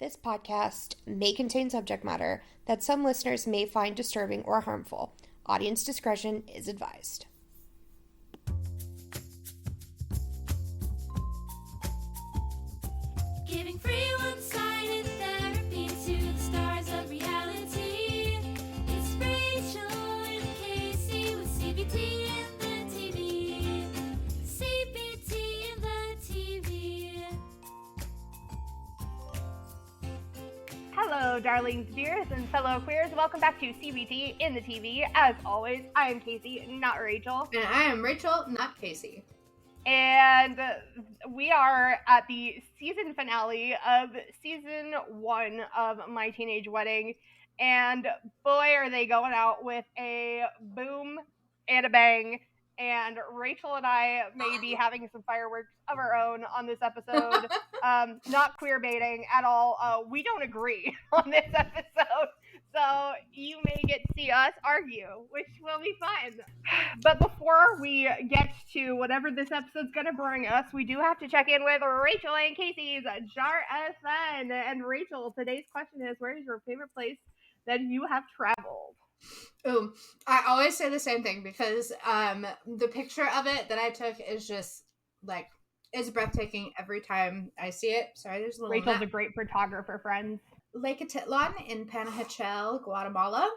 This podcast may contain subject matter that some listeners may find disturbing or harmful. Audience discretion is advised. Giving free one-sided therapy to the stars of reality. It's Rachel and Kacie with CBT and the TV. CBT and the TV. Hello, darlings, dears, and fellow queers. Welcome back to CBT in the TV. As always, I am Kacie, not Rachel. And I am Rachel, not Kacie. And we are at the season finale of season 1 of My Teenage Wedding. And boy, are they going out with a boom and a bang. And Rachel and I may be having some fireworks of our own on this episode. Not queer baiting at all. We don't agree on this episode. So you may get to see us argue, which will be fun. But before we get to whatever this episode's going to bring us, we do have to check in with Rachel and Kacie's Jar SN. And Rachel, today's question is, where is your favorite place that you have traveled? Ooh, I always say the same thing because the picture of it that I took is just like, it's breathtaking every time I see it. Sorry, there's a little Rachel's map. a great photographer, friends. Lake HOTLINE in Panajachel, Guatemala.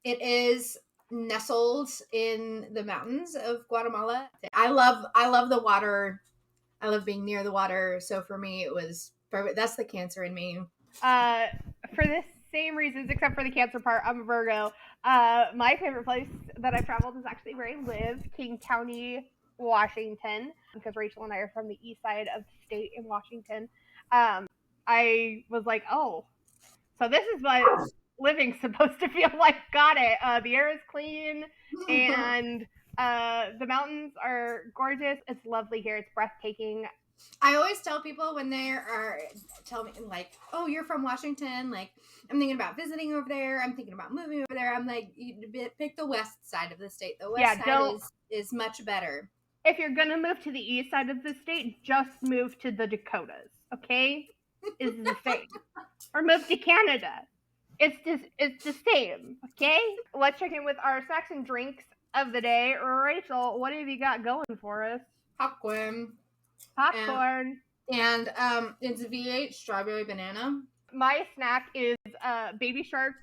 It is nestled in the mountains of Guatemala. I love the water. I love being near the water. So for me, it was perfect. That's the Cancer in me. For the same reasons, except for the Cancer part, I'm a Virgo. My favorite place that I've traveled is actually where I live, King County, Washington, because Rachel and I are from the east side of the state in Washington. I was like, oh, so this is what living's supposed to feel like. Got it. The air is clean, and the mountains are gorgeous. It's lovely here. It's breathtaking. I always tell people when they are telling me like, oh, you're from Washington, like I'm thinking about visiting over there, I'm thinking about moving over there. I'm like, you pick the west side of the state. The west side is much better. If you're gonna move to the east side of the state, just move to the Dakotas, okay? Is the same. Or move to Canada. It's the same, okay? Let's check in with our snacks and drinks of the day. Rachel, what have you got going for us? Popcorn. Popcorn. And it's V8 strawberry banana. My snack is Baby Shark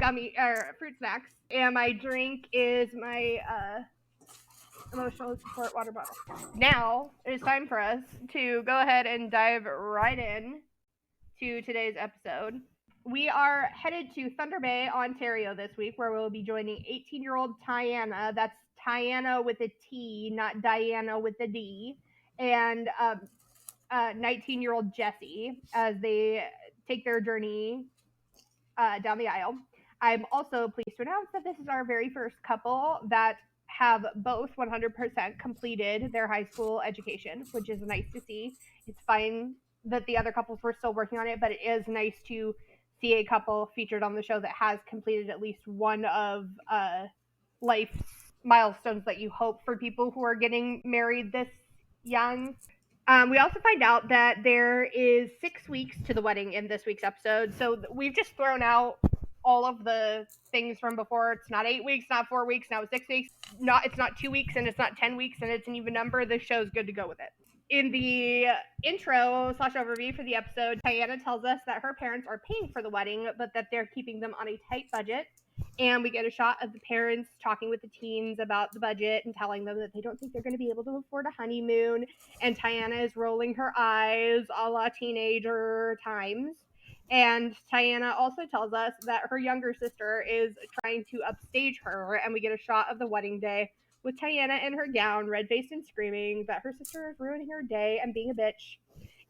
gummy fruit snacks, and my drink is my emotional support water bottle. Now it is time for us to go ahead and dive right in to today's episode. We are headed to Thunder Bay, Ontario this week, where we'll be joining 18-year-old Tiana. That's Tiana with a T, not Diana with a D. And 19-year-old Jessie as they take their journey down the aisle. I'm also pleased to announce that this is our very first couple that have both 100% completed their high school education, which is nice to see. It's fine that the other couples were still working on it, but it is nice to see a couple featured on the show that has completed at least one of life's milestones that you hope for people who are getting married this young. We also find out that there is 6 weeks to the wedding in this week's episode. So we've just thrown out all of the things from before. It's not 8 weeks, not 4 weeks, now it's 6 weeks. It's not 2 weeks, and it's not 10 weeks, and it's an even number. This show's good to go with it. In the intro / overview for the episode, Tiana tells us that her parents are paying for the wedding, but that they're keeping them on a tight budget. And we get a shot of the parents talking with the teens about the budget and telling them that they don't think they're going to be able to afford a honeymoon. And Tiana is rolling her eyes a la teenager times. And Tiana also tells us that her younger sister is trying to upstage her. And we get a shot of the wedding day with Tiana in her gown, red-faced and screaming that her sister is ruining her day and being a bitch.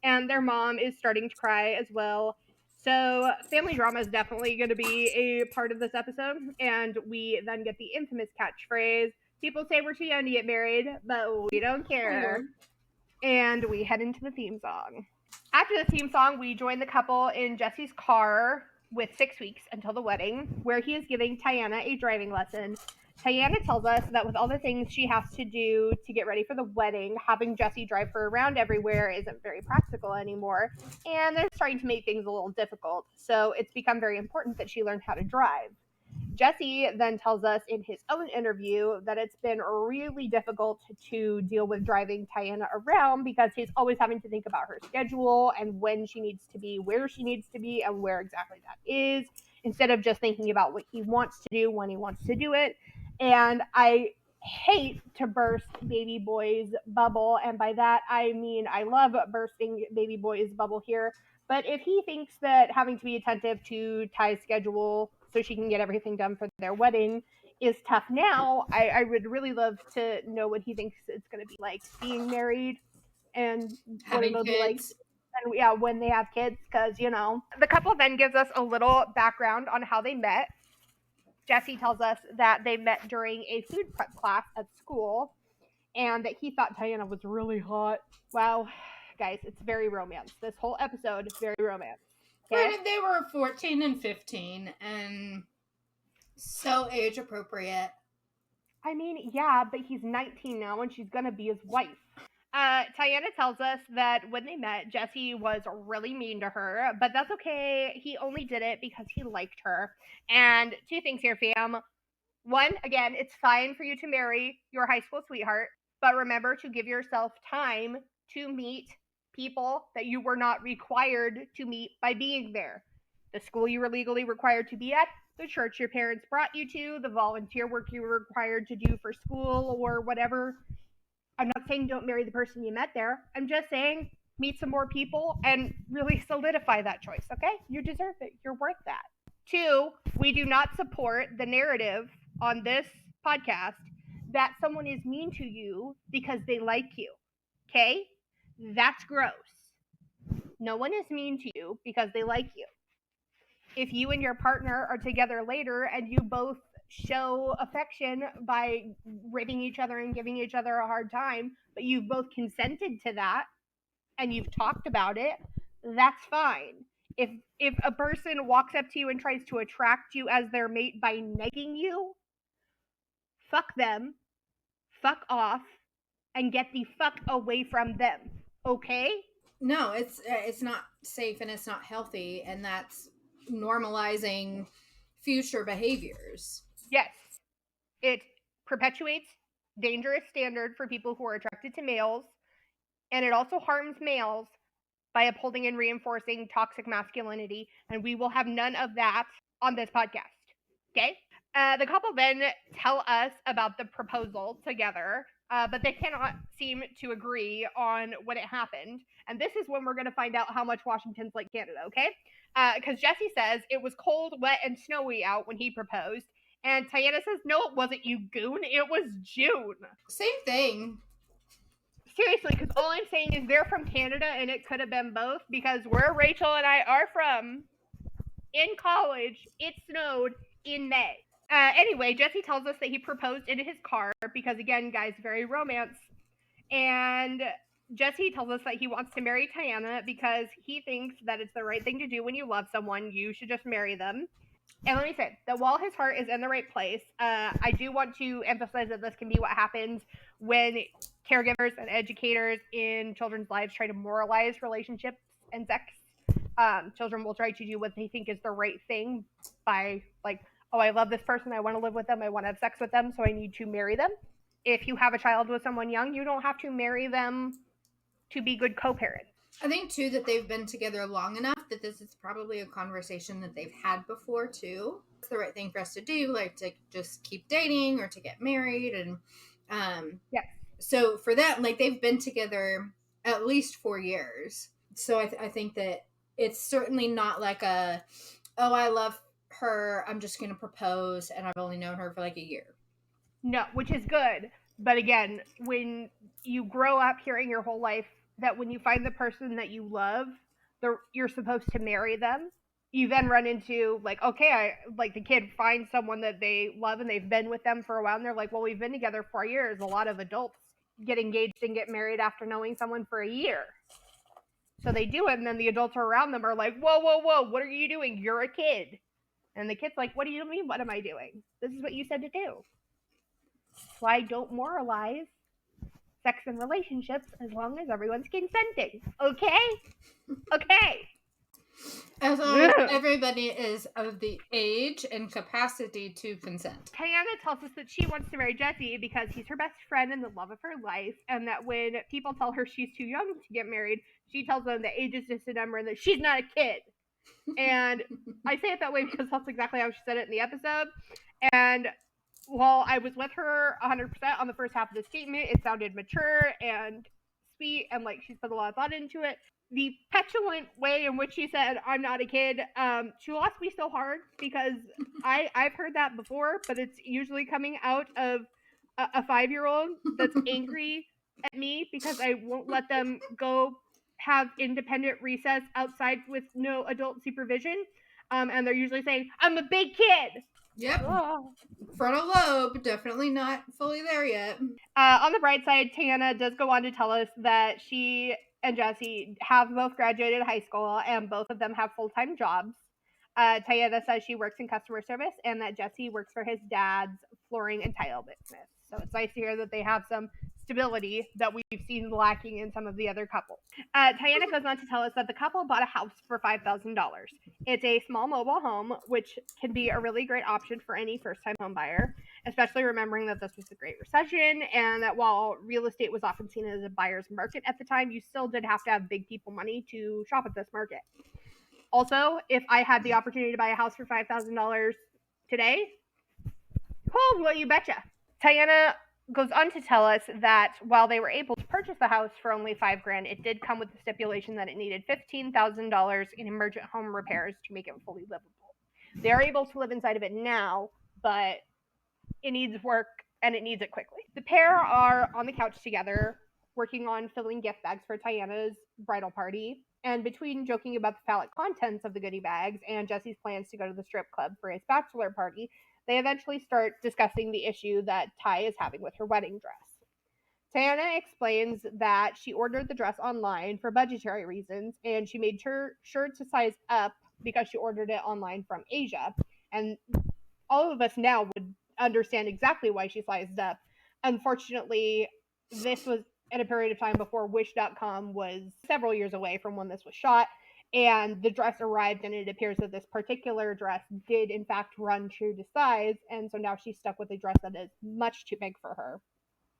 And their mom is starting to cry as well. So family drama is definitely going to be a part of this episode, and we then get the infamous catchphrase, people say we're too young to get married, but we don't care. And we head into the theme song. After the theme song, we join the couple in Jesse's car with 6 weeks until the wedding, where he is giving Tiana a driving lesson. Tiana tells us that with all the things she has to do to get ready for the wedding, having Jesse drive her around everywhere isn't very practical anymore, and they're starting to make things a little difficult. So it's become very important that she learn how to drive. Jesse then tells us in his own interview that it's been really difficult to deal with driving Tiana around because he's always having to think about her schedule and when she needs to be, where she needs to be, and where exactly that is, instead of just thinking about what he wants to do when he wants to do it. And I hate to burst baby boy's bubble, and by that I mean I love bursting baby boy's bubble here. But if he thinks that having to be attentive to Ty's schedule so she can get everything done for their wedding is tough now, I would really love to know what he thinks it's going to be like being married and what Having it'll be like. kids. And yeah, when they have kids, because, you know. The couple then gives us a little background on how they met. Jesse tells us that they met during a food prep class at school and that he thought Tiana was really hot. Wow, guys, it's very romance. This whole episode is very romance. Okay? Granted, they were 14 and 15 and so age appropriate. I mean, yeah, but he's 19 now and she's gonna be his wife. Tiana tells us that when they met, Jesse was really mean to her, but that's okay. He only did it because he liked her. And two things here, fam. One, again, it's fine for you to marry your high school sweetheart, but remember to give yourself time to meet people that you were not required to meet by being there. The school you were legally required to be at, the church your parents brought you to, the volunteer work you were required to do for school or whatever. I'm not saying don't marry the person you met there. I'm just saying meet some more people and really solidify that choice, okay? You deserve it. You're worth that. Two, we do not support the narrative on this podcast that someone is mean to you because they like you, okay? That's gross. No one is mean to you because they like you. If you and your partner are together later and you both show affection by ribbing each other and giving each other a hard time, but you've both consented to that and you've talked about it, that's fine. If a person walks up to you and tries to attract you as their mate by negging you, fuck them, fuck off, and get the fuck away from them, okay? No, it's not safe and it's not healthy, and that's normalizing future behaviors. Yes. It perpetuates dangerous standard for people who are attracted to males, and it also harms males by upholding and reinforcing toxic masculinity, and we will have none of that on this podcast, okay? The couple then tell us about the proposal together, but they cannot seem to agree on when it happened, and this is when we're going to find out how much Washington's like Canada, okay? Because Jesse says it was cold, wet, and snowy out when he proposed, and Tiana says, no, it wasn't, you goon, it was June. Same thing. Seriously, because all I'm saying is they're from Canada, and it could have been both, because where Rachel and I are from, in college, it snowed in May. Anyway, Jesse tells us that he proposed in his car, because again, guys, very romance. And Jesse tells us that he wants to marry Tiana because he thinks that it's the right thing to do when you love someone. You should just marry them. And let me say that while his heart is in the right place, I do want to emphasize that this can be what happens when caregivers and educators in children's lives try to moralize relationships and sex. Children will try to do what they think is the right thing by, like, oh, I love this person, I want to live with them, I want to have sex with them, so I need to marry them. If you have a child with someone young, you don't have to marry them to be good co-parents. I think, too, that they've been together long enough that this is probably a conversation that they've had before, too. It's the right thing for us to do, like to just keep dating or to get married. And Yes. so for that, like, they've been together at least 4 years. So I think that it's certainly not like a, oh, I love her, I'm just going to propose, and I've only known her for like a year. No, which is good. But again, when you grow up hearing your whole life that when you find the person that you love, you're supposed to marry them, you then run into, like, okay, like the kid finds someone that they love and they've been with them for a while, and they're like, well, we've been together 4 years. A lot of adults get engaged and get married after knowing someone for a year. So they do it, and then the adults around them are like, whoa, whoa, whoa, what are you doing? You're a kid. And the kid's like, what do you mean, what am I doing? This is what you said to do. So I don't moralize sex and relationships as long as everyone's consenting. Okay? Okay. As long as everybody is of the age and capacity to consent. Tiana tells us that she wants to marry Jesse because he's her best friend and the love of her life, and that when people tell her she's too young to get married, she tells them that age is just a number and that she's not a kid. And I say it that way because that's exactly how she said it in the episode. And while I was with her 100% on the first half of the statement, it sounded mature and sweet and like she's put a lot of thought into it. The petulant way in which she said, "I'm not a kid," she lost me so hard because I've heard that before, but it's usually coming out of a 5-year-old that's angry at me because I won't let them go have independent recess outside with no adult supervision. And they're usually saying, "I'm a big kid." Yep. Oh. Frontal lobe, definitely not fully there yet. On the bright side, Tiana does go on to tell us that she and Jesse have both graduated high school and both of them have full-time jobs. Tiana says she works in customer service and that Jesse works for his dad's flooring and tile business. So it's nice to hear that they have some stability that we've seen lacking in some of the other couples. Tiana goes on to tell us that the couple bought a house for $5,000. It's a small mobile home, which can be a really great option for any first-time home buyer, especially remembering that this was the Great Recession and that while real estate was often seen as a buyer's market at the time, you still did have to have big people money to shop at this market. Also, if I had the opportunity to buy a house for $5,000 today, oh, well, you betcha. Tiana goes on to tell us that while they were able to purchase the house for only $5,000, it did come with the stipulation that it needed $15,000 in emergent home repairs to make it fully livable. They are able to live inside of it now, but it needs work and it needs it quickly. The pair are on the couch together, working on filling gift bags for Tiana's bridal party. And between joking about the phallic contents of the goodie bags and Jesse's plans to go to the strip club for his bachelor party, they eventually start discussing the issue that Ty is having with her wedding dress. Tiana explains that she ordered the dress online for budgetary reasons, and she made sure to size up because she ordered it online from Asia. And all of us now would understand exactly why she sized up. Unfortunately, this was at a period of time before Wish.com was several years away from when this was shot, and the dress arrived, and it appears that this particular dress did in fact run true to size, and so now she's stuck with a dress that is much too big for her.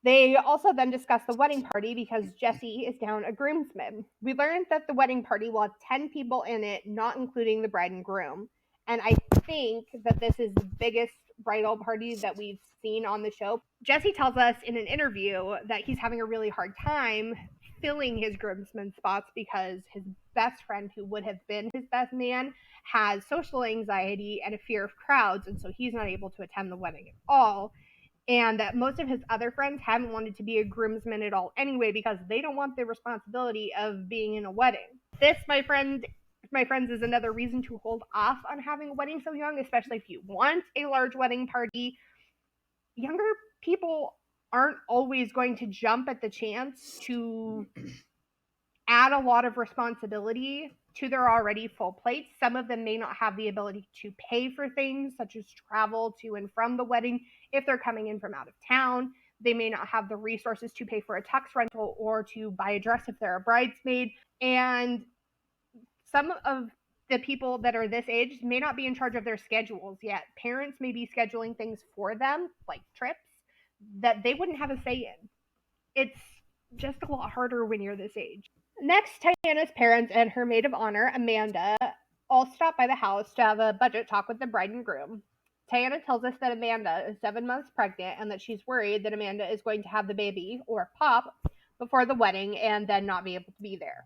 They also then discuss the wedding party because Jesse is down a groomsman. We learned that the wedding party will have 10 people in it, not including the bride and groom. And I think that this is the biggest bridal party that we've seen on the show. Jesse tells us in an interview that he's having a really hard time filling his groomsmen spots because his best friend, who would have been his best man, has social anxiety and a fear of crowds, and so he's not able to attend the wedding at all. And that most of his other friends haven't wanted to be a groomsman at all anyway because they don't want the responsibility of being in a wedding. This, my friends, is another reason to hold off on having a wedding so young, especially if you want a large wedding party. Younger people aren't always going to jump at the chance to add a lot of responsibility to their already full plates. Some of them may not have the ability to pay for things such as travel to and from the wedding if they're coming in from out of town. They may not have the resources to pay for a tux rental or to buy a dress if they're a bridesmaid. And some of the people that are this age may not be in charge of their schedules yet. Parents may be scheduling things for them, like trips, that they wouldn't have a say in. It's just a lot harder when you're this age. Next, Tiana's parents and her maid of honor, Amanda, all stop by the house to have a budget talk with the bride and groom. Tiana tells us that Amanda is 7 months pregnant and that she's worried that Amanda is going to have the baby, or pop, before the wedding and then not be able to be there.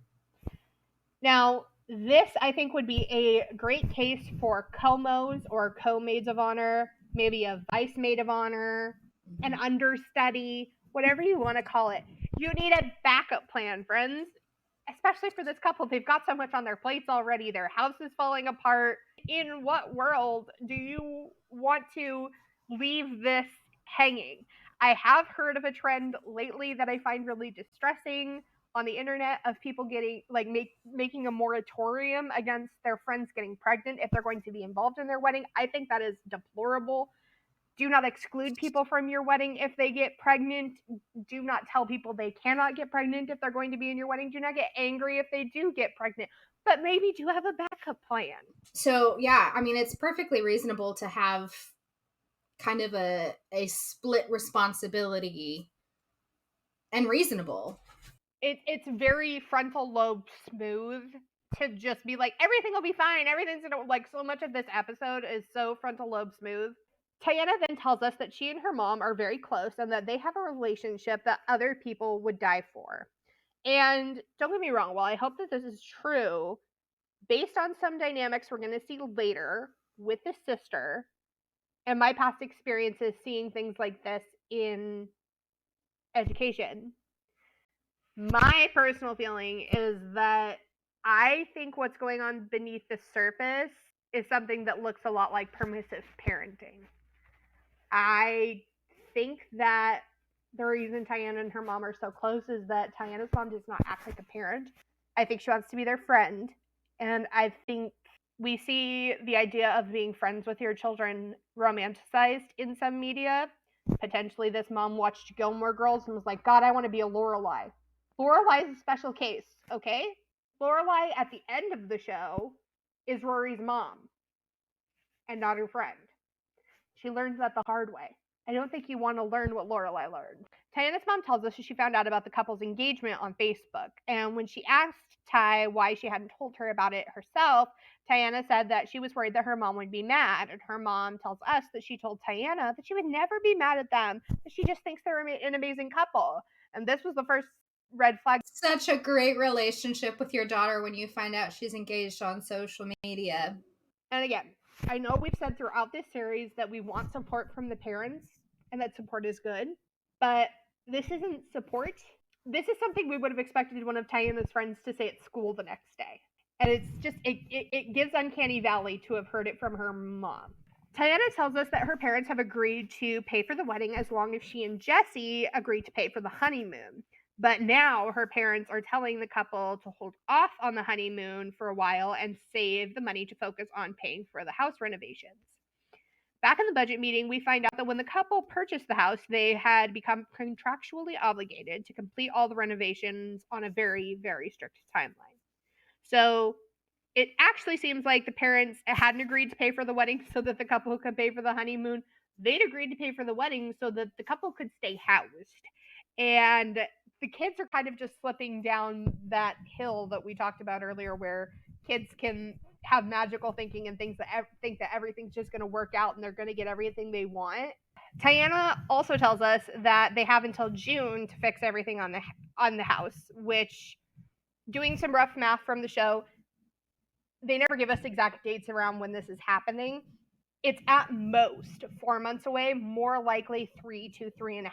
Now, this, I think, would be a great case for co-mos or co-maids of honor, maybe a vice maid of honor, an understudy, whatever you want to call it. You need a backup plan, friends. Especially for this couple, they've got so much on their plates already. Their house is falling apart. In what world do you want to leave this hanging? I have heard of a trend lately that I find really distressing on the internet of people getting making a moratorium against their friends getting pregnant if they're going to be involved in their wedding. I think that is deplorable. Do not exclude people from your wedding if they get pregnant. Do not tell people they cannot get pregnant if they're going to be in your wedding. Do not get angry if they do get pregnant, but maybe do have a backup plan. So, yeah, I mean, it's perfectly reasonable to have kind of a split responsibility, and reasonable. It's very frontal lobe smooth to just be like, everything will be fine. Everything's gonna, like, so much of this episode is so frontal lobe smooth. Tiana then tells us that she and her mom are very close and that they have a relationship that other people would die for. And don't get me wrong, while I hope that this is true, based on some dynamics we're going to see later with the sister and my past experiences seeing things like this in education, my personal feeling is that I think what's going on beneath the surface is something that looks a lot like permissive parenting. I think that the reason Tiana and her mom are so close is that Tiana's mom does not act like a parent. I think she wants to be their friend. And I think we see the idea of being friends with your children romanticized in some media. Potentially this mom watched Gilmore Girls and was like, God, I want to be a Lorelai. Lorelai is a special case, okay? Lorelai at the end of the show is Rory's mom and not her friend. She learns that the hard way. I don't think you want to learn what Lorelai learned. Tiana's mom tells us she found out about the couple's engagement on Facebook. And when she asked Ty why she hadn't told her about it herself, Tiana said that she was worried that her mom would be mad. And her mom tells us that she told Tiana that she would never be mad at them, that she just thinks they're an amazing couple. And this was the first red flag. Such a great relationship with your daughter when you find out she's engaged on social media. And again, I know we've said throughout this series that we want support from the parents and that support is good, but this isn't support. This is something we would have expected one of Tiana's friends to say at school the next day. And it's just, it gives Uncanny Valley to have heard it from her mom. Tiana tells us that her parents have agreed to pay for the wedding as long as she and Jesse agree to pay for the honeymoon. But now her parents are telling the couple to hold off on the honeymoon for a while and save the money to focus on paying for the house renovations. Back in the budget meeting, we find out that when the couple purchased the house, they had become contractually obligated to complete all the renovations on a very, very strict timeline. So it actually seems like the parents hadn't agreed to pay for the wedding so that the couple could pay for the honeymoon. They'd agreed to pay for the wedding so that the couple could stay housed. And the kids are kind of just slipping down that hill that we talked about earlier where kids can have magical thinking and think that everything's just going to work out and they're going to get everything they want. Tiana also tells us that they have until June to fix everything on the house, which, doing some rough math from the show, they never give us exact dates around when this is happening. It's at most 4 months away, more likely 3 to 3.5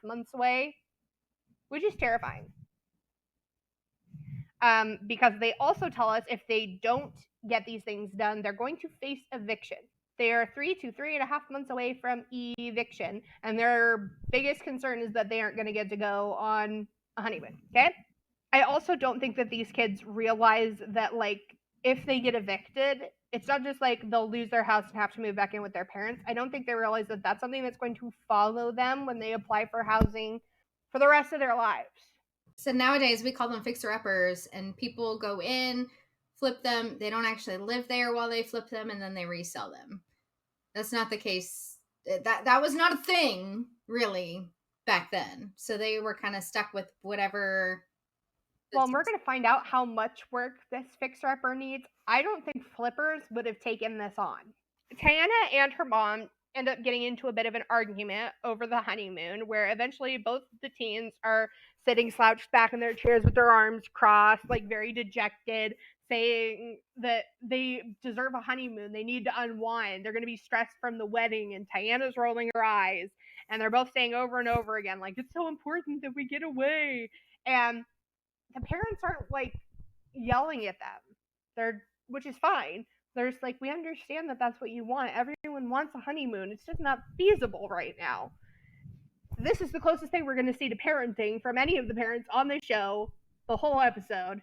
months away, which is terrifying. Because they also tell us if they don't get these things done, they're going to face eviction. They are 3 to 3.5 months away from eviction, and their biggest concern is that they aren't going to get to go on a honeymoon, okay? I also don't think that these kids realize that, like, if they get evicted, it's not just like they'll lose their house and have to move back in with their parents. I don't think they realize that that's something that's going to follow them when they apply for housing for the rest of their lives. So nowadays we call them fixer-uppers, and people go in, flip them. They don't actually live there while they flip them, and then they resell them. That's not the case. That was not a thing, really, back then. So they were kind of stuck with whatever. Well, we're going to find out how much work this fixer-upper needs. I don't think flippers would have taken this on. Tiana and her mom end up getting into a bit of an argument over the honeymoon, where eventually both the teens are sitting slouched back in their chairs with their arms crossed, like very dejected, saying that they deserve a honeymoon. They need to unwind. They're going to be stressed from the wedding, and Tiana's rolling her eyes. And they're both saying over and over again, like, it's so important that we get away. And the parents aren't, like, yelling at them. Which is fine. They're just like, we understand that that's what you want. Everyone wants a honeymoon. It's just not feasible right now. This is the closest thing we're going to see to parenting from any of the parents on the show the whole episode.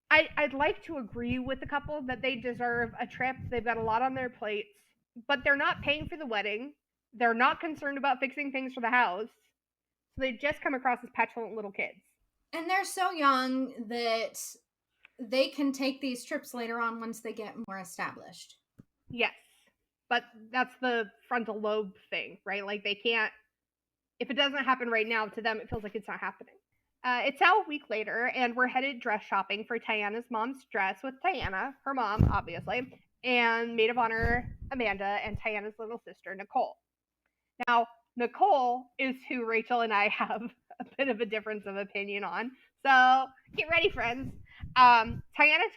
I'd like to agree with the couple that they deserve a trip. They've got a lot on their plates, but they're not paying for the wedding. They're not concerned about fixing things for the house. So they just come across as petulant little kids. And they're so young that they can take these trips later on once they get more established. Yes. But that's the frontal lobe thing, right? Like they can't, if it doesn't happen right now, to them it feels like it's not happening. It's now a week later, and we're headed dress shopping for Tiana's mom's dress with Tiana, her mom, obviously, and maid of honor Amanda, and Tiana's little sister, Nicole. Now, Nicole is who Rachel and I have a bit of a difference of opinion on. So get ready, friends. Tiana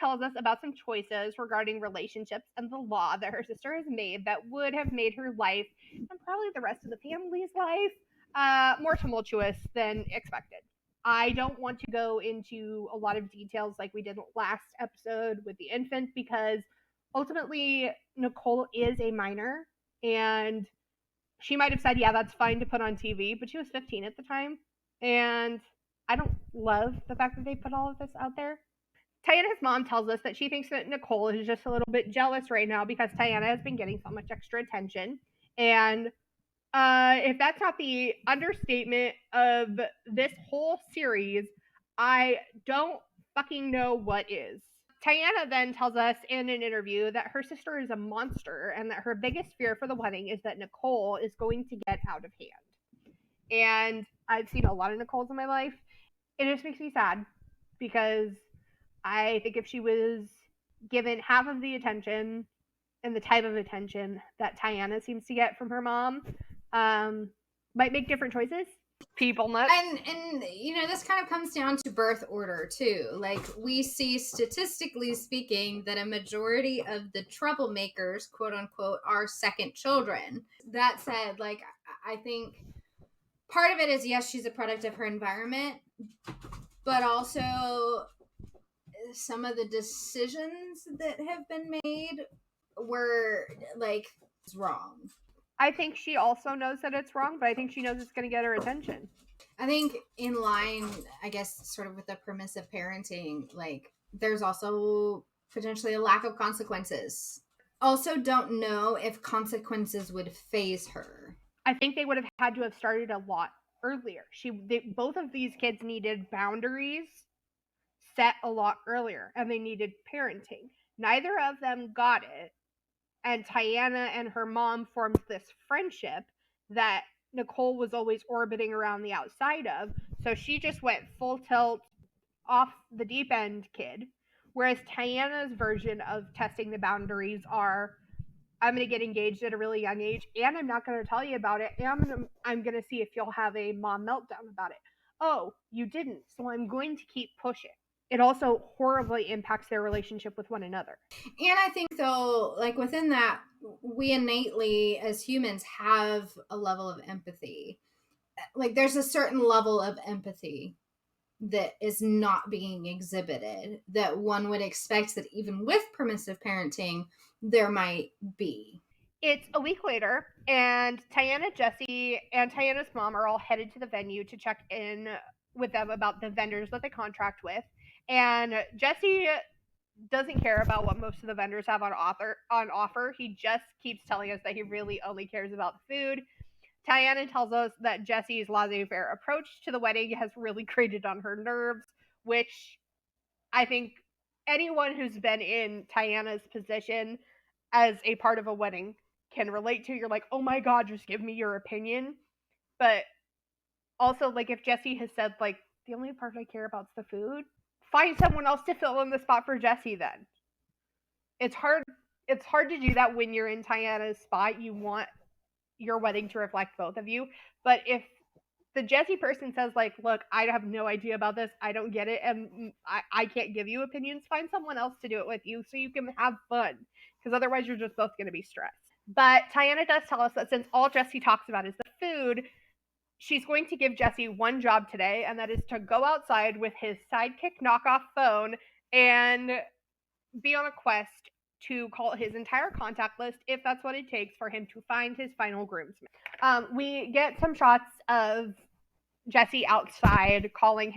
tells us about some choices regarding relationships and the law that her sister has made that would have made her life, and probably the rest of the family's life, more tumultuous than expected. I don't want to go into a lot of details like we did last episode with the infant, because ultimately Nicole is a minor, and she might have said, yeah, that's fine to put on TV, but she was 15 at the time. And I don't love the fact that they put all of this out there. Tiana's mom tells us that she thinks that Nicole is just a little bit jealous right now because Tiana has been getting so much extra attention. And if that's not the understatement of this whole series, I don't fucking know what is. Tiana then tells us in an interview that her sister is a monster and that her biggest fear for the wedding is that Nicole is going to get out of hand. And I've seen a lot of Nicoles in my life. It just makes me sad because I think if she was given half of the attention and the type of attention that Tiana seems to get from her mom, might make different choices. People nuts. And you know, this kind of comes down to birth order too. Like, we see, statistically speaking, that a majority of the troublemakers, quote unquote, are second children. That said, like, I think part of it is, yes, she's a product of her environment, but also some of the decisions that have been made were like wrong. I think she also knows that it's wrong, but I think she knows it's going to get her attention. I think in line, I guess, sort of with the permissive parenting, like, there's also potentially a lack of consequences. Also, don't know if consequences would phase her. I think they would have had to have started a lot earlier. Both of these kids needed boundaries set a lot earlier, and they needed parenting. Neither of them got it. And Tiana and her mom formed this friendship that Nicole was always orbiting around the outside of. So she just went full tilt, off the deep end kid. Whereas Tiana's version of testing the boundaries are, I'm going to get engaged at a really young age, and I'm not going to tell you about it, and I'm going to see if you'll have a mom meltdown about it. Oh, you didn't, so I'm going to keep pushing. It also horribly impacts their relationship with one another. And I think, though, like, within that, we innately, as humans, have a level of empathy. Like, there's a certain level of empathy that is not being exhibited that one would expect that even with permissive parenting, there might be. It's a week later, and Tiana, Jesse, and Tiana's mom are all headed to the venue to check in with them about the vendors that they contract with. And Jesse doesn't care about what most of the vendors have on offer. He just keeps telling us that he really only cares about the food. Tiana tells us that Jesse's laissez-faire approach to the wedding has really grated on her nerves, which I think anyone who's been in Tiana's position as a part of a wedding can relate to. You're like, oh my God, just give me your opinion. But also, like, if Jesse has said, like, the only part I care about is the food, find someone else to fill in the spot for Jesse then. It's hard to do that when you're in Tiana's spot. You want your wedding to reflect both of you. But if the Jesse person says, like, look, I have no idea about this, I don't get it, and I can't give you opinions, find someone else to do it with you so you can have fun. Because otherwise you're just both going to be stressed. But Tiana does tell us that since all Jesse talks about is the food, she's going to give Jesse one job today, and that is to go outside with his sidekick knockoff phone and be on a quest to call his entire contact list, if that's what it takes for him to find his final groomsman. We get some shots of Jesse outside calling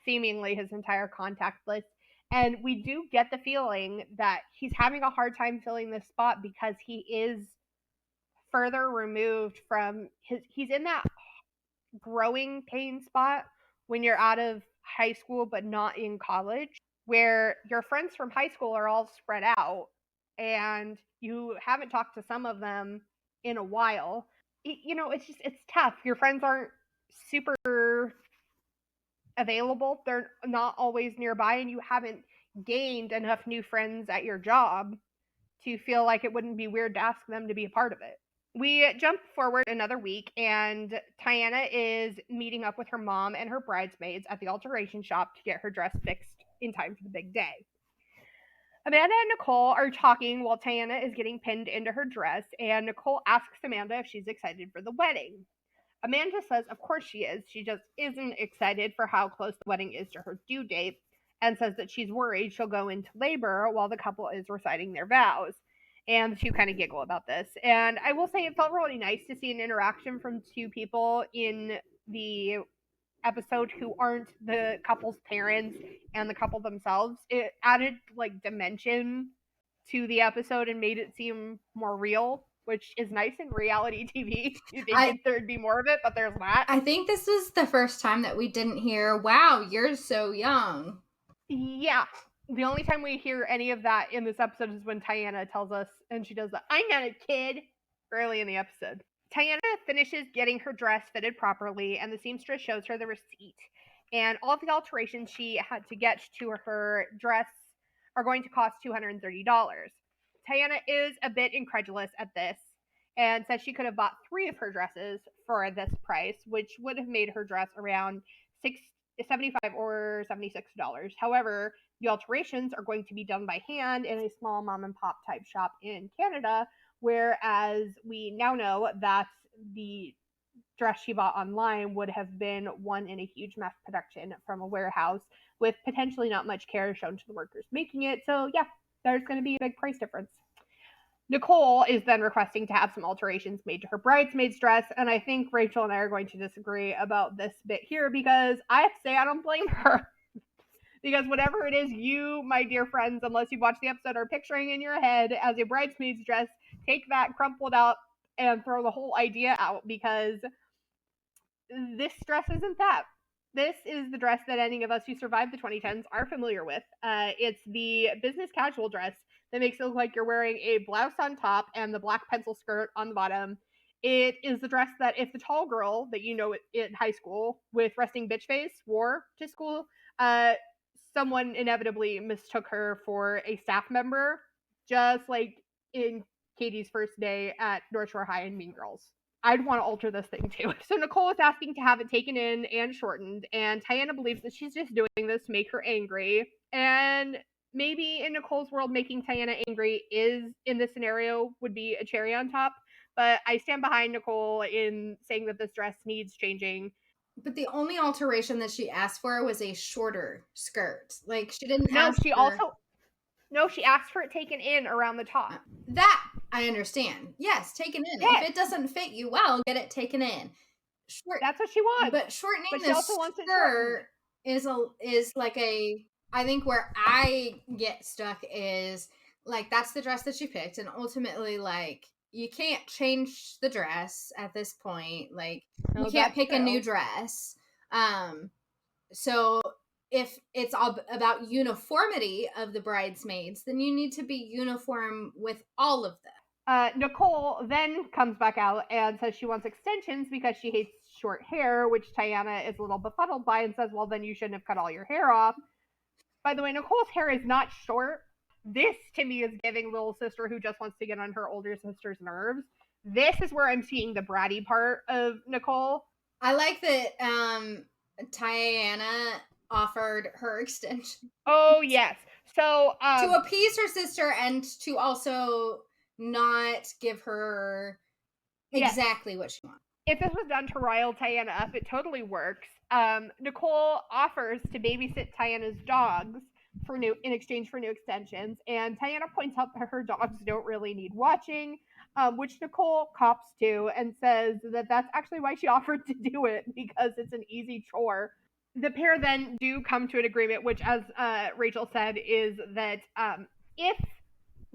seemingly his entire contact list. And we do get the feeling that he's having a hard time filling this spot because he is further removed from he's in that growing pain spot when you're out of high school but not in college, where your friends from high school are all spread out and you haven't talked to some of them in a while. It's tough. Your friends aren't super available. They're not always nearby, and you haven't gained enough new friends at your job to feel like it wouldn't be weird to ask them to be a part of it. We jump forward another week, and Tiana is meeting up with her mom and her bridesmaids at the alteration shop to get her dress fixed in time for the big day. Amanda and Nicole are talking while Tiana is getting pinned into her dress, and Nicole asks Amanda if she's excited for the wedding. Amanda says of course she is. She just isn't excited for how close the wedding is to her due date, and says that she's worried she'll go into labor while the couple is reciting their vows. And the two kind of giggle about this. And I will say it felt really nice to see an interaction from two people in the episode who aren't the couple's parents and the couple themselves. It added like dimension to the episode and made it seem more real, which is nice in reality TV. You think there'd be more of it, but there's not. I think this was the first time that we didn't hear, wow, you're so young. Yeah. The only time we hear any of that in this episode is when Tiana tells us, and she does the I'm not a kid early in the episode. Tiana finishes getting her dress fitted properly, and the seamstress shows her the receipt. And all of the alterations she had to get to her dress are going to cost $230. Tiana is a bit incredulous at this and says she could have bought 3 of her dresses for this price, which would have made her dress around $75 or $76. However, the alterations are going to be done by hand in a small mom and pop type shop in Canada, whereas we now know that the dress she bought online would have been one in a huge mass production from a warehouse with potentially not much care shown to the workers making it. So yeah, there's going to be a big price difference. Nicole is then requesting to have some alterations made to her bridesmaid's dress, and I think Rachel and I are going to disagree about this bit here, because I have to say I don't blame her. Because whatever it is you, my dear friends, unless you watch the episode, are picturing in your head as a bridesmaid's dress, take that crumpled up and throw the whole idea out, because this dress isn't that. This is the dress that any of us who survived the 2010s are familiar with. It's the business casual dress that makes it look like you're wearing a blouse on top and the black pencil skirt on the bottom. It is the dress that if the tall girl that you know in high school with resting bitch face wore to school, someone inevitably mistook her for a staff member, just like in Katie's first day at North Shore High in Mean Girls. I'd want to alter this thing too. So Nicole is asking to have it taken in and shortened, and Tiana believes that she's just doing this to make her angry. And maybe in Nicole's world, making Tiana angry is, in this scenario, would be a cherry on top. But I stand behind Nicole in saying that this dress needs changing. But the only alteration that she asked for was a shorter skirt. Like, she didn't No, ask she asked for it taken in around the top. That I understand. Yes, taken in. Yes. If it doesn't fit you well, get it taken in. That's what she wants. But shortening But she the also wants it skirt is like a, I think where I get stuck is like, that's the dress that she picked, and ultimately, like, you can't change the dress at this point. Like, you can't pick a new dress. So if it's all about uniformity of the bridesmaids, then you need to be uniform with all of them. Nicole then comes back out and says she wants extensions because she hates short hair, which Tiana is a little befuddled by and says, well, then you shouldn't have cut all your hair off. By the way, Nicole's hair is not short. This, to me, is giving little sister who just wants to get on her older sister's nerves. This is where I'm seeing the bratty part of Nicole. I like that Tiana offered her extension. Oh, yes. So, to appease her sister and to also not give her exactly what she wants. If this was done to rile Tiana up, it totally works. Nicole offers to babysit Tiana's dogs in exchange for new extensions, and Tiana points out that her dogs don't really need watching, which Nicole cops to and says that that's actually why she offered to do it, because it's an easy chore. The pair then do come to an agreement, which, as Rachel said, is that if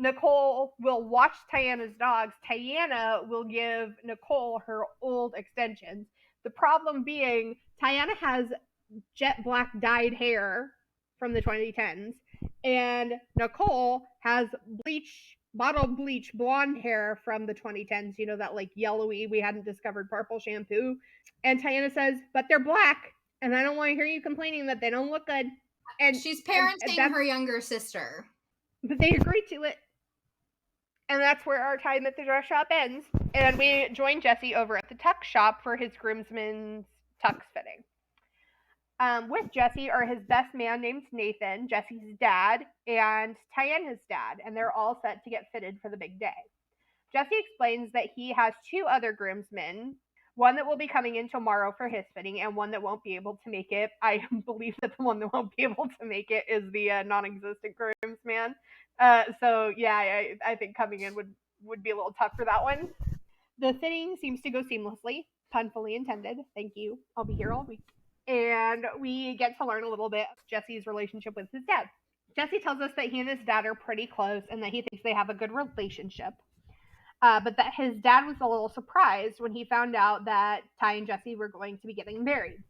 Nicole will watch Tiana's dogs. Tiana will give Nicole her old extensions. The problem being, Tiana has jet black dyed hair from the 2010s, and Nicole has bottle bleach blonde hair from the 2010s. You know, that like yellowy, we hadn't discovered purple shampoo. And Tiana says, but they're black, and I don't want to hear you complaining that they don't look good. And she's parenting her younger sister. But they agreed to it. And that's where our time at the dress shop ends. And we join Jesse over at the tux shop for his groomsman's tux fitting. With Jesse are his best man named Nathan, Jesse's dad, and Tiana's dad, and they're all set to get fitted for the big day. Jesse explains that he has 2 other groomsmen, one that will be coming in tomorrow for his fitting, and one that won't be able to make it. I believe that the one that won't be able to make it is the non-existent groomsman. So yeah, I think coming in would be a little tough for that one. The fitting seems to go seamlessly, pun fully intended. Thank you. I'll be here all week. And we get to learn a little bit of Jesse's relationship with his dad. Jesse tells us that he and his dad are pretty close and that he thinks they have a good relationship. But that his dad was a little surprised when he found out that Ty and Jesse were going to be getting married.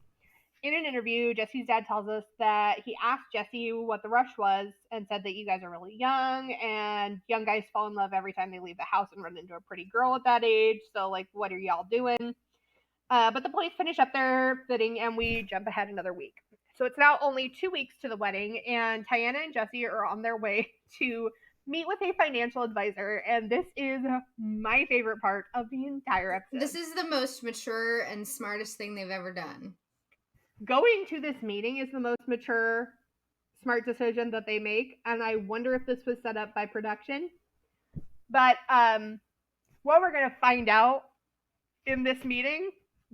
In an interview, Jesse's dad tells us that he asked Jesse what the rush was and said that you guys are really young and young guys fall in love every time they leave the house and run into a pretty girl at that age. So, like, what are y'all doing? But the boys finish up their fitting and we jump ahead another week. So it's now only 2 weeks to the wedding, and Tiana and Jesse are on their way to meet with a financial advisor, and this is my favorite part of the entire episode. This is the most mature and smartest thing they've ever done. Going to this meeting is the most mature, smart decision that they make, and I wonder if this was set up by production. But what we're going to find out in this meeting,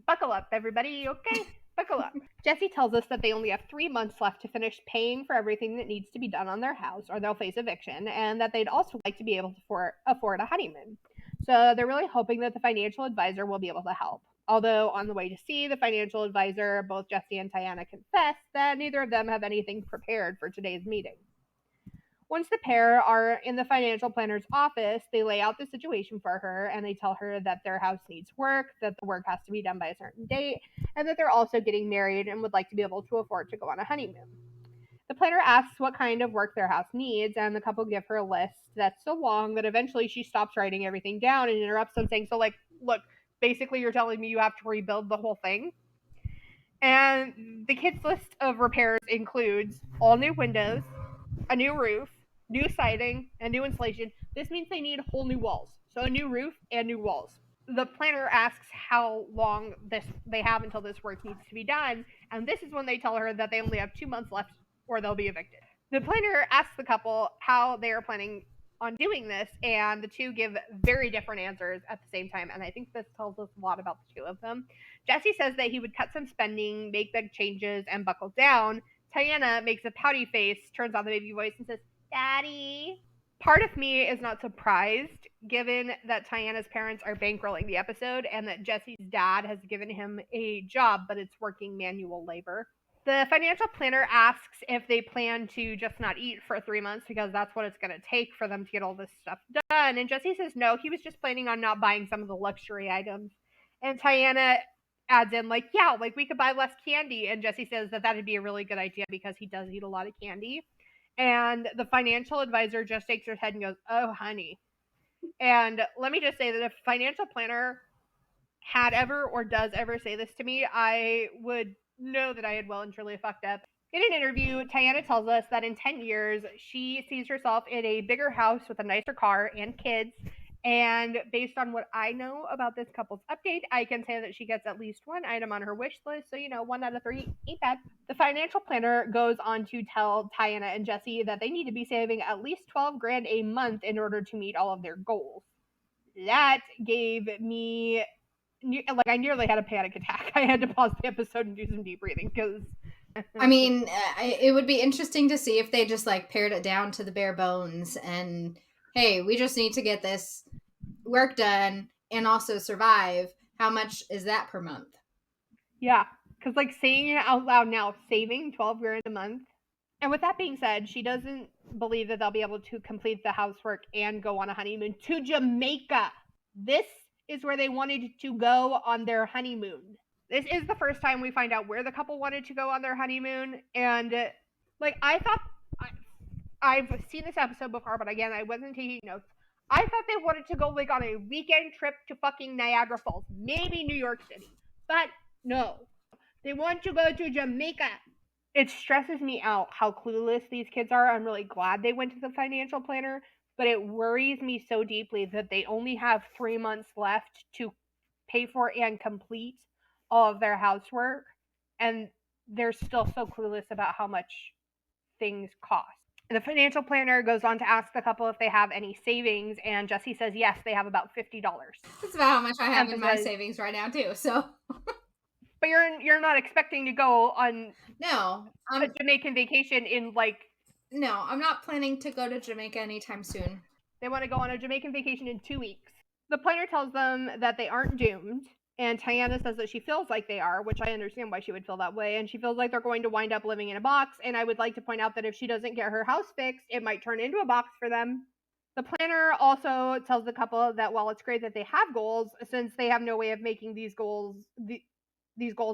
buckle up, everybody, okay? Buckle up. Jesse tells us that they only have 3 months left to finish paying for everything that needs to be done on their house, or they'll face eviction, and that they'd also like to be able to afford a honeymoon. So they're really hoping that the financial advisor will be able to help. Although on the way to see the financial advisor, both Jesse and Tiana confess that neither of them have anything prepared for today's meeting. Once the pair are in the financial planner's office, they lay out the situation for her and they tell her that their house needs work, that the work has to be done by a certain date, and that they're also getting married and would like to be able to afford to go on a honeymoon. The planner asks what kind of work their house needs, and the couple give her a list that's so long that eventually she stops writing everything down and interrupts them saying, so, like, look, basically you're telling me you have to rebuild the whole thing? And the kids' list of repairs includes all new windows, a new roof, new siding, and new insulation. This means they need whole new walls. So a new roof and new walls. The planner asks how long they have until this work needs to be done, and this is when they tell her that they only have 2 months left or they'll be evicted. The planner asks the couple how they are planning on doing this, and the two give very different answers at the same time, and I think this tells us a lot about the two of them. Jesse says that he would cut some spending, make big changes, and buckle down. Tiana makes a pouty face, turns on the baby voice, and says, Daddy. Part of me is not surprised, given that Tiana's parents are bankrolling the episode and that Jesse's dad has given him a job, but it's working manual labor. The financial planner asks if they plan to just not eat for 3 months because that's what it's going to take for them to get all this stuff done. And Jesse says no, he was just planning on not buying some of the luxury items. And Tiana adds in, like, yeah, like we could buy less candy. And Jesse says that that'd be a really good idea because he does eat a lot of candy. And the financial advisor just shakes her head and goes, oh, honey. And let me just say that if a financial planner had ever or does ever say this to me, I would know that I had well and truly fucked up. In an interview, Tiana tells us that in 10 years, she sees herself in a bigger house with a nicer car and kids. And based on what I know about this couple's update, I can say that she gets at least one item on her wish list. So, 1 out of 3 ain't bad. The financial planner goes on to tell Tiana and Jesse that they need to be saving at least $12,000 a month in order to meet all of their goals. That gave me, I nearly had a panic attack. I had to pause the episode and do some deep breathing because... I mean, it would be interesting to see if they just, pared it down to the bare bones and... hey, we just need to get this work done and also survive. How much is that per month? Yeah, because saying it out loud now, saving $12,000 a month And with that being said, she doesn't believe that they'll be able to complete the housework and go on a honeymoon to Jamaica. This is where they wanted to go on their honeymoon. This is the first time we find out where the couple wanted to go on their honeymoon. And like, I thought, I've seen this episode before, but again, I wasn't taking notes. I thought they wanted to go like on a weekend trip to fucking Niagara Falls, maybe New York City, but no, they want to go to Jamaica. It stresses me out how clueless these kids are. I'm really glad they went to the financial planner, but it worries me so deeply that they only have 3 months left to pay for and complete all of their housework, and they're still so clueless about how much things cost. The financial planner goes on to ask the couple if they have any savings, and Jesse says yes, they have about $50. That's about how much I have in my Emphasize- savings right now too. So But you're not expecting to go on no, a Jamaican vacation in like. no, I'm not planning to go to Jamaica anytime soon. They want to go on a Jamaican vacation in 2 weeks. The planner tells them that they aren't doomed, and Tiana says that she feels like they are, which I understand why she would feel that way, and she feels like they're going to wind up living in a box, and I would like to point out that if she doesn't get her house fixed, it might turn into a box for them. The planner also tells the couple that while it's great that they have goals, since they have no way of making these goals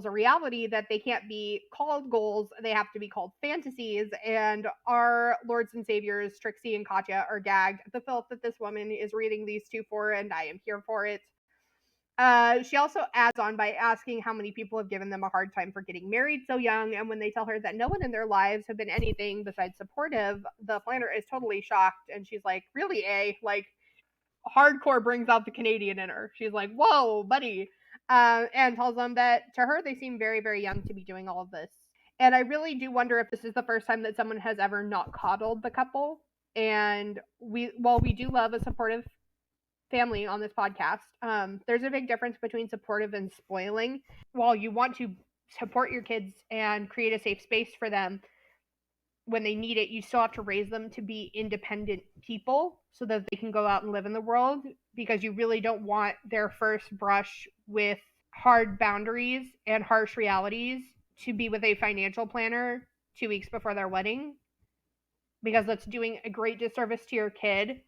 a reality, that they can't be called goals, they have to be called fantasies. And our lords and saviors Trixie and Katya are gagged at the filth that this woman is reading these two for, and I am here for it. She also adds on by asking how many people have given them a hard time for getting married so young, and when they tell her that no one in their lives have been anything besides supportive, the planner is totally shocked, and she's like, really, like, hardcore brings out the Canadian in her. She's like, whoa, buddy. And tells them that to her, they seem very, very young to be doing all of this. And I really do wonder if this is the first time that someone has ever not coddled the couple. And while we do love a supportive family on this podcast, there's a big difference between supportive and spoiling. While you want to support your kids and create a safe space for them when they need it, you still have to raise them to be independent people so that they can go out and live in the world, because you really don't want their first brush with hard boundaries and harsh realities to be with a financial planner 2 weeks before their wedding, because that's doing a great disservice to your kid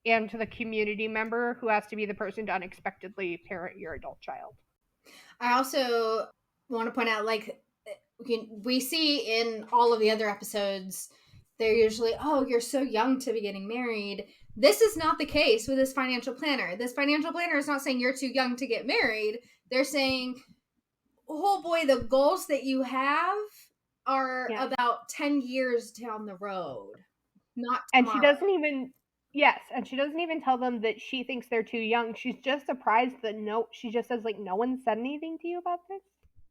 and to the community member who has to be the person to unexpectedly parent your adult child. I also want to point out, like, we see in all of the other episodes, they're usually, oh, you're so young to be getting married. This is not the case with this financial planner. This financial planner is not saying you're too young to get married. They're saying, oh boy, the goals that you have are about 10 years down the road, not tomorrow. And she doesn't even tell them that she thinks they're too young. She's just surprised that she just says, like, no one said anything to you about this.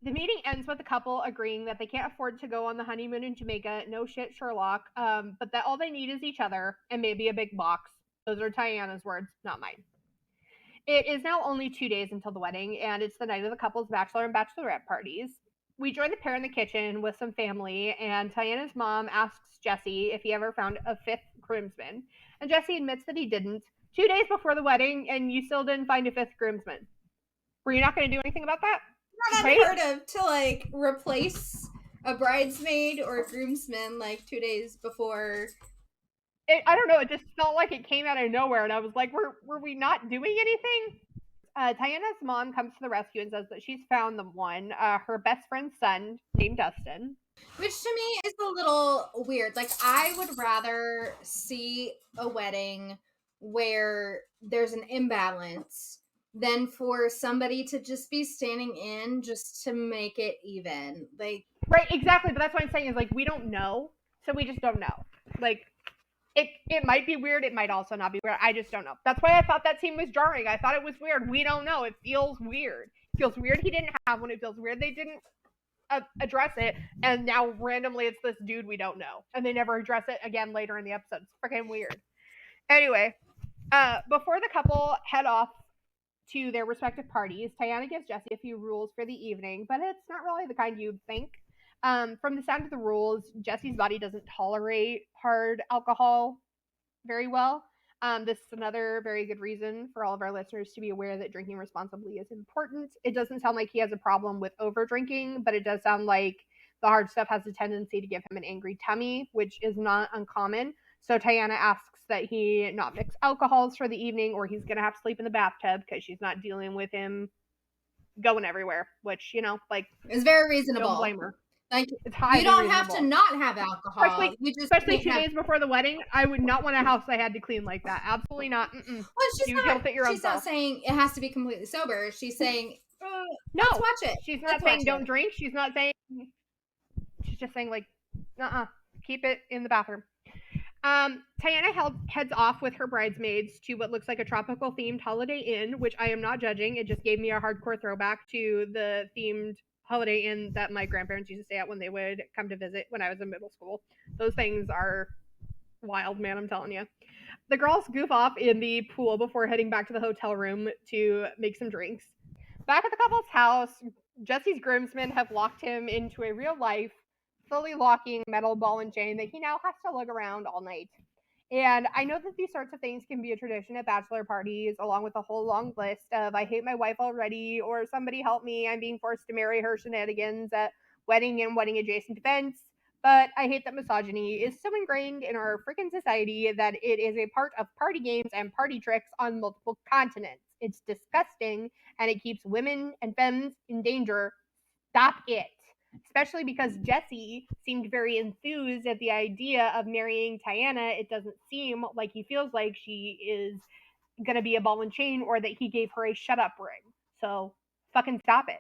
The meeting ends with the couple agreeing that they can't afford to go on the honeymoon in Jamaica. No shit, Sherlock. But that all they need is each other and maybe a big box. Those are Tiana's words, not mine. It is now only 2 days until the wedding, and it's the night of the couple's bachelor and bachelorette parties. We join the pair in the kitchen with some family, and Tiana's mom asks Jesse if he ever found a fifth groomsman. And Jesse admits that he didn't. 2 days before the wedding, and you still didn't find a fifth groomsman. Were you not going to do anything about that? Not unheard of to, like, replace a bridesmaid or a groomsman, like, 2 days before. I don't know. It just felt like it came out of nowhere, and I was like, were we not doing anything? Tiana's mom comes to the rescue and says that she's found the one, her best friend's son, named Dustin. Which to me is a little weird. Like, I would rather see a wedding where there's an imbalance than for somebody to just be standing in just to make it even. Like, right, exactly. But that's what I'm saying is, like, we don't know, so we just don't know. Like, it might be weird. It might also not be weird. I just don't know. That's why I thought that scene was jarring. I thought it was weird. We don't know. It feels weird. It feels weird he didn't have one. It feels weird they didn't address it, and now randomly it's this dude we don't know, and they never address it again later in the episode. It's freaking weird. Anyway, before the couple head off to their respective parties, Tiana gives Jesse a few rules for the evening, but it's not really the kind you'd think. From the sound of the rules, Jesse's body doesn't tolerate hard alcohol very well. This is another very good reason for all of our listeners to be aware that drinking responsibly is important. It doesn't sound like he has a problem with over drinking, but it does sound like the hard stuff has a tendency to give him an angry tummy, which is not uncommon. So Tiana asks that he not mix alcohols for the evening, or he's going to have to sleep in the bathtub because she's not dealing with him going everywhere, which, you know, like, It's very reasonable. don't blame her. Like, It's highly you don't reasonable. have to not have alcohol. Especially 2 days before the wedding. I would not want a house I had to clean like that. Absolutely not. Well, she's not saying it has to be completely sober. She's saying, no, let's watch it. She's not saying don't drink. She's not saying. She's just saying, like, keep it in the bathroom. Tiana heads off with her bridesmaids to what looks like a tropical themed Holiday Inn, which I am not judging. It just gave me a hardcore throwback to the themed Holiday Inn that my grandparents used to stay at when they would come to visit when I was in middle school. Those things are wild, man, I'm telling you. The girls goof off in the pool before heading back to the hotel room to make some drinks. Back at the couple's house, Jesse's groomsmen have locked him into a real-life, fully locking metal ball and chain that he now has to lug around all night. And I know that these sorts of things can be a tradition at bachelor parties, along with a whole long list of I hate my wife already, or somebody help me, I'm being forced to marry her shenanigans at wedding and wedding adjacent events. But I hate that misogyny is so ingrained in our freaking society that it is a part of party games and party tricks on multiple continents. It's disgusting, and it keeps women and femmes in danger. Stop it. Especially because Jesse seemed very enthused at the idea of marrying Tiana. It doesn't seem like he feels like she is going to be a ball and chain, or that he gave her a shut up ring. So fucking stop it.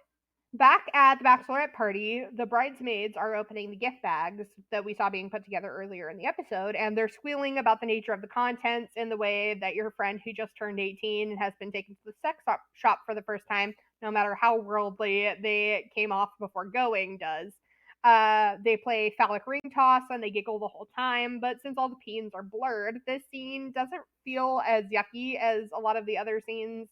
Back at the bachelorette party, the bridesmaids are opening the gift bags that we saw being put together earlier in the episode, and they're squealing about the nature of the contents in the way that your friend who just turned 18 and has been taken to the sex shop for the first time, no matter how worldly they came off before going, does. They play phallic ring toss and they giggle the whole time, but since all the peens are blurred, this scene doesn't feel as yucky as a lot of the other scenes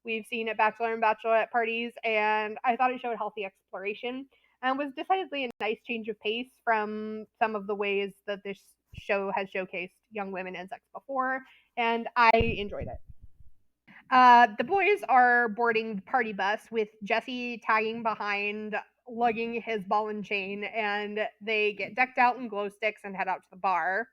we've seen at bachelor and bachelorette parties, and I thought it showed healthy exploration and was decidedly a nice change of pace from some of the ways that this show has showcased young women and sex before, and I enjoyed it. The boys are boarding the party bus with Jesse tagging behind, lugging his ball and chain, and they get decked out in glow sticks and head out to the bar.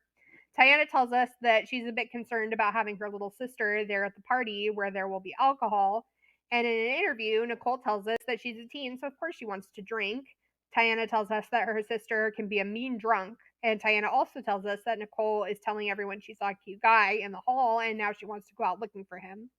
Tiana tells us that she's a bit concerned about having her little sister there at the party where there will be alcohol. And in an interview, Nicole tells us that she's a teen, so of course she wants to drink. Tiana tells us that her sister can be a mean drunk. And Tiana also tells us that Nicole is telling everyone she saw a cute guy in the hall and now she wants to go out looking for him.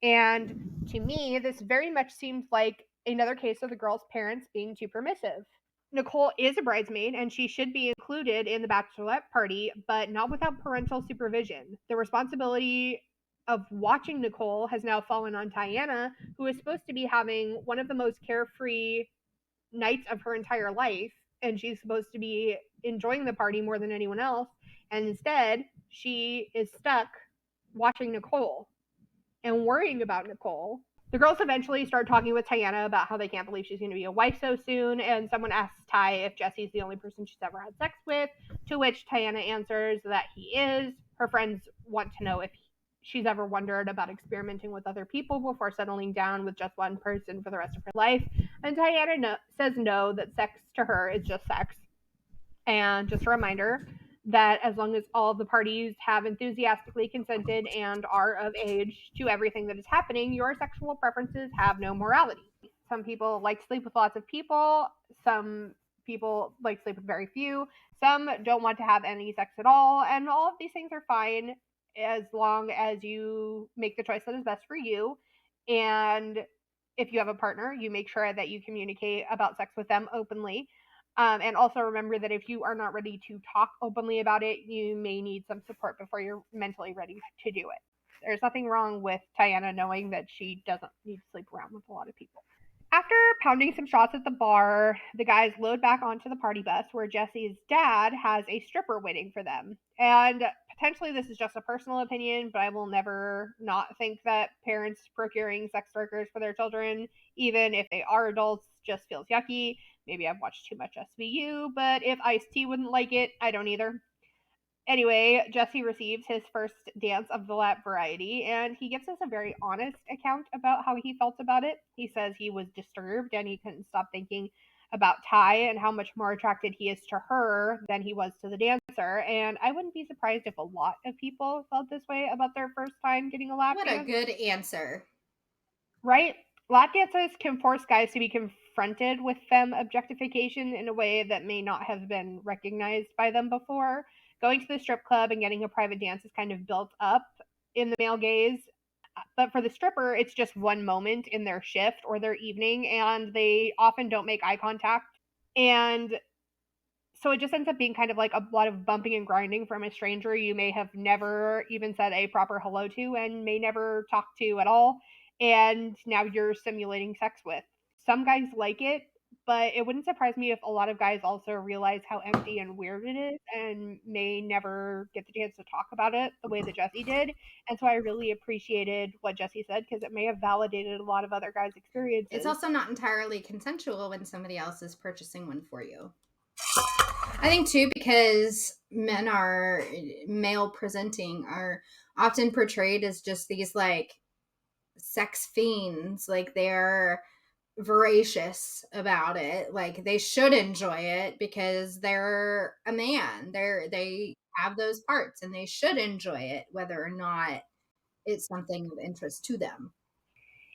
And to me, this very much seems like another case of the girl's parents being too permissive. Nicole is a bridesmaid and she should be included in the bachelorette party, but not without parental supervision. The responsibility of watching Nicole has now fallen on Tiana, who is supposed to be having one of the most carefree nights of her entire life, and she's supposed to be enjoying the party more than anyone else, and instead she is stuck watching Nicole and worrying about Nicole. The girls eventually start talking with Tiana about how they can't believe she's going to be a wife so soon, and someone asks Ty if Jesse's the only person she's ever had sex with, to which Tiana answers that he is. Her friends want to know if she's ever wondered about experimenting with other people before settling down with just one person for the rest of her life, and Tiana says no, that sex to her is just sex. And just a reminder that as long as all the parties have enthusiastically consented and are of age to everything that is happening, your sexual preferences have no morality. Some people like to sleep with lots of people. Some people like to sleep with very few. Some don't want to have any sex at all. And all of these things are fine as long as you make the choice that is best for you. And if you have a partner, you make sure that you communicate about sex with them openly. And also remember that if you are not ready to talk openly about it, you may need some support before you're mentally ready to do it. There's nothing wrong with Tiana knowing that she doesn't need to sleep around with a lot of people. After pounding some shots at the bar, the guys load back onto the party bus where Jesse's dad has a stripper waiting for them. And potentially this is just a personal opinion, but I will never not think that parents procuring sex workers for their children, even if they are adults, just feels yucky. Maybe I've watched too much SVU, but if Ice-T wouldn't like it, I don't either. Anyway, Jesse receives his first dance of the lap variety, and he gives us a very honest account about how he felt about it. He says he was disturbed and he couldn't stop thinking about Ty and how much more attracted he is to her than he was to the dancer. And I wouldn't be surprised if a lot of people felt this way about their first time getting a lap What dance. a good answer. Right? Lap dances can force guys to be confronted with femme objectification in a way that may not have been recognized by them before. Going to the strip club and getting a private dance is kind of built up in the male gaze. But for the stripper, it's just one moment in their shift or their evening, and they often don't make eye contact. And so it just ends up being kind of like a lot of bumping and grinding from a stranger you may have never even said a proper hello to and may never talk to at all. And now you're simulating sex with. Some guys like it, but it wouldn't surprise me if a lot of guys also realize how empty and weird it is and may never get the chance to talk about it the way that Jesse did. And so I really appreciated what Jesse said because it may have validated a lot of other guys' experiences. It's also not entirely consensual when somebody else is purchasing one for you. I think too, because men are male presenting are often portrayed as just these like sex fiends, like they're voracious about it, like they should enjoy it because they're a man, they have those parts and they should enjoy it whether or not it's something of interest to them.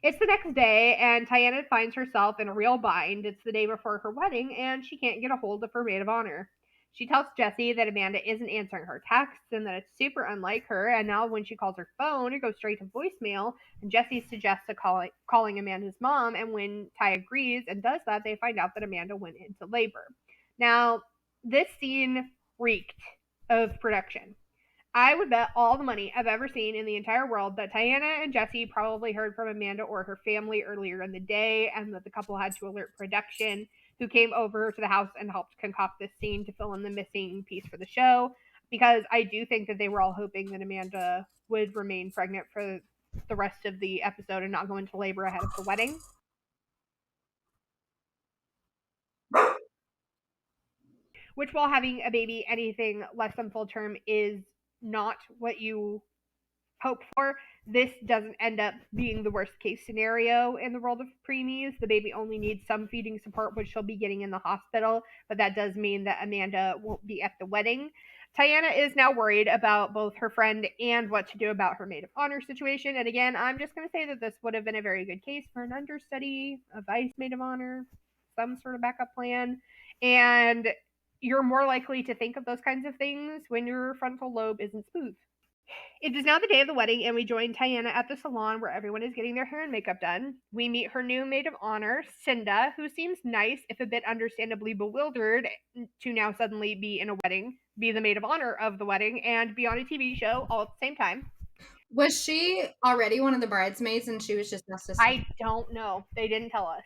It's the next day, and Tiana finds herself in a real bind. It's the day before her wedding, and she can't get a hold of her maid of honor. She tells Jesse that Amanda isn't answering her texts and that it's super unlike her, and now when she calls her phone, it goes straight to voicemail, and Jesse suggests calling Amanda's mom, and when Ty agrees and does that, they find out that Amanda went into labor. Now, this scene reeked of production. I would bet all the money I've ever seen in the entire world that Tiana and Jesse probably heard from Amanda or her family earlier in the day, and that the couple had to alert production, who came over to the house and helped concoct this scene to fill in the missing piece for the show. Because I do think that they were all hoping that Amanda would remain pregnant for the rest of the episode and not go into labor ahead of the wedding. Which, while having a baby anything less than full term is not what you hope for, this doesn't end up being the worst case scenario in the world of preemies. The baby only needs some feeding support, which she'll be getting in the hospital, but that does mean that Amanda won't be at the wedding. Tiana is now worried about both her friend and what to do about her maid of honor situation. And again, I'm just going to say that this would have been a very good case for an understudy, a vice maid of honor, some sort of backup plan. And you're more likely to think of those kinds of things when your frontal lobe isn't smooth. It is now the day of the wedding, and we join Tiana at the salon where everyone is getting their hair and makeup done. We meet her new maid of honor, Cinda, who seems nice, if a bit understandably bewildered to now suddenly be in a wedding, be the maid of honor of the wedding, and be on a TV show all at the same time. Was she already one of the bridesmaids and she was just asked to I don't know. They didn't tell us.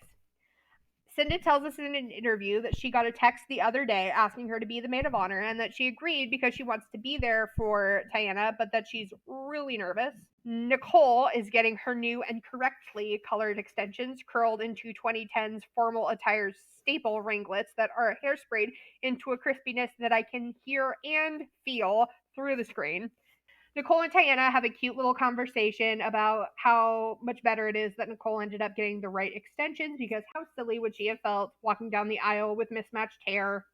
Cinda tells us in an interview that she got a text the other day asking her to be the maid of honor and that she agreed because she wants to be there for Tiana, but that she's really nervous. Nicole is getting her new and correctly colored extensions curled into 2010's formal attire staple ringlets that are hairsprayed into a crispiness that I can hear and feel through the screen. Nicole and Tiana have a cute little conversation about how much better it is that Nicole ended up getting the right extensions, because how silly would she have felt walking down the aisle with mismatched hair.